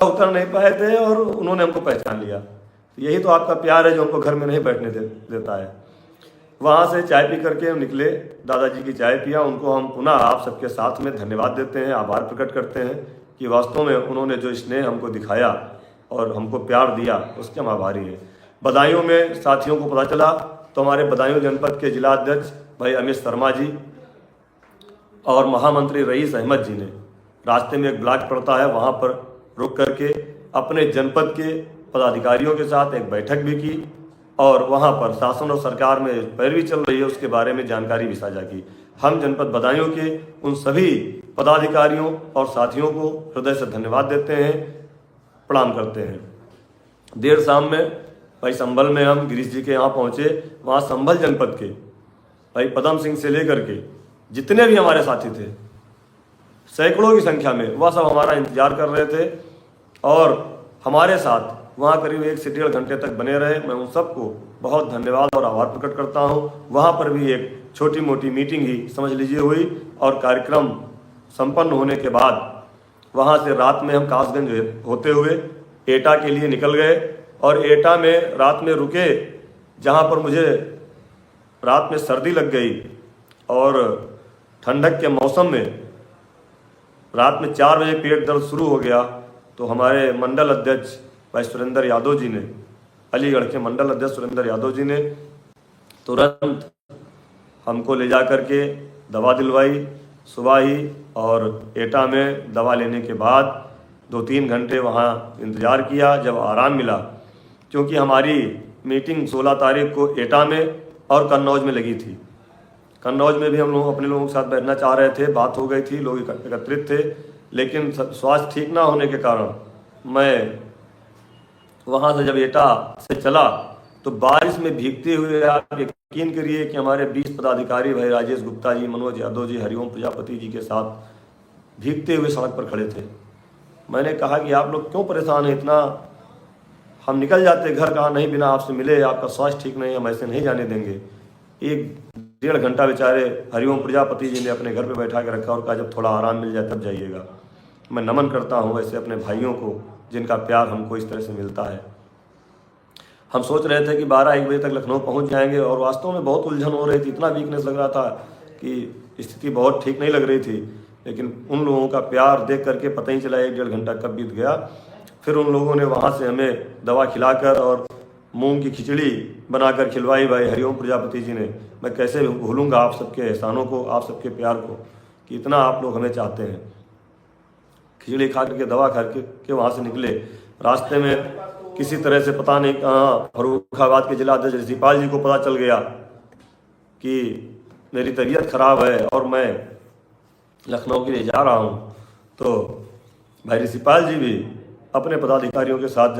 उतर नहीं पाए थे और उन्होंने हमको पहचान लिया। यही तो आपका प्यार है जो हमको घर में नहीं बैठने देता है। वहाँ से चाय पी करके हम निकले, दादाजी की चाय पिया। उनको हम पुनः आप सबके साथ में धन्यवाद देते हैं, आभार प्रकट करते हैं कि वास्तव में उन्होंने जो स्नेह हमको दिखाया और हमको प्यार दिया उसके हम आभारी हैं। बदायूं में साथियों को पता चला तो हमारे बदायूं जनपद के जिला अध्यक्ष भाई अमित शर्मा जी और महामंत्री रईस अहमद जी ने रास्ते में एक ब्लॉक पड़ता है, वहाँ पर रुक करके अपने जनपद के पदाधिकारियों के साथ एक बैठक भी की और वहाँ पर शासन और सरकार में पैरवी चल रही है उसके बारे में जानकारी भी साझा की। हम जनपद बदायूं के उन सभी पदाधिकारियों और साथियों को हृदय से धन्यवाद देते हैं, प्रणाम करते हैं। देर शाम में भाई संभल में हम गिरीश जी के यहाँ पहुँचे। वहाँ संभल जनपद के भाई पदम सिंह से लेकर के जितने भी हमारे साथी थे सैकड़ों की संख्या में, वह सब हमारा इंतजार कर रहे थे और हमारे साथ वहाँ करीब 1 से 1.5 घंटे तक बने रहे। मैं उन सबको बहुत धन्यवाद और आभार प्रकट करता हूँ। वहाँ पर भी एक छोटी मोटी मीटिंग ही समझ लीजिए हुई और कार्यक्रम संपन्न होने के बाद वहाँ से रात में हम कासगंज होते हुए एटा के लिए निकल गए और एटा में रात में रुके, जहाँ पर मुझे रात में सर्दी लग गई और ठंडक के मौसम में रात में 4 बजे पेट दर्द शुरू हो गया। तो हमारे मंडल अध्यक्ष भाई सुरेंद्र यादव जी ने, अलीगढ़ के मंडल अध्यक्ष सुरेंद्र यादव जी ने तुरंत हमको ले जा कर के दवा दिलवाई सुबह ही और एटा में दवा लेने के बाद 2-3 घंटे वहाँ इंतज़ार किया। जब आराम मिला, क्योंकि हमारी मीटिंग 16 तारीख को एटा में और कन्नौज में लगी थी। कन्नौज में भी हम लोग अपने लोगों के साथ बैठना चाह रहे थे, बात हो गई थी, लोग एकत्रित थे, लेकिन स्वास्थ्य ठीक ना होने के कारण मैं वहाँ से जब एटा से चला तो बारिश में भीगते हुए, आप यकीन करिए कि हमारे 20 पदाधिकारी भाई राजेश गुप्ता जी, मनोज यादव जी, हरिओम प्रजापति जी के साथ भीगते हुए सड़क पर खड़े थे। मैंने कहा कि आप लोग क्यों परेशान हैं इतना, हम निकल जाते घर, कहाँ नहीं, बिना आपसे मिले, आपका स्वास्थ्य ठीक नहीं, हम ऐसे नहीं जाने देंगे। 1-1.5 घंटा बेचारे हरिओम प्रजापति जी ने अपने घर पे बैठा के रखा और कहा जब थोड़ा आराम मिल जाए तब जाइएगा। मैं नमन करता हूँ ऐसे अपने भाइयों को जिनका प्यार हमको इस तरह से मिलता है। हम सोच रहे थे कि 12-1 बजे तक लखनऊ पहुँच जाएंगे और वास्तव में बहुत उलझन हो रही थी, इतना वीकनेस लग रहा था कि स्थिति बहुत ठीक नहीं लग रही थी, लेकिन उन लोगों का प्यार देख करके पता ही चला 1-1.5 घंटा कब बीत गया। फिर उन लोगों ने वहाँ से हमें दवा खिलाकर और मूंग की खिचड़ी बनाकर खिलवाई भाई हरिओम प्रजापति जी ने। मैं कैसे भूलूंगा आप सबके एहसानों को, आप सबके प्यार को, कि इतना आप लोग हमें चाहते हैं। खिचड़ी खा करके दवा खा के वहाँ से निकले। रास्ते में किसी तरह से पता नहीं कहाँ फर्रुखाबाद के जिला अध्यक्ष ऋषिपाल जी को पता चल गया कि मेरी तबीयत खराब है और मैं लखनऊ के लिए जा रहा हूँ। तो भाई ऋषिपाल जी भी अपने पदाधिकारियों के साथ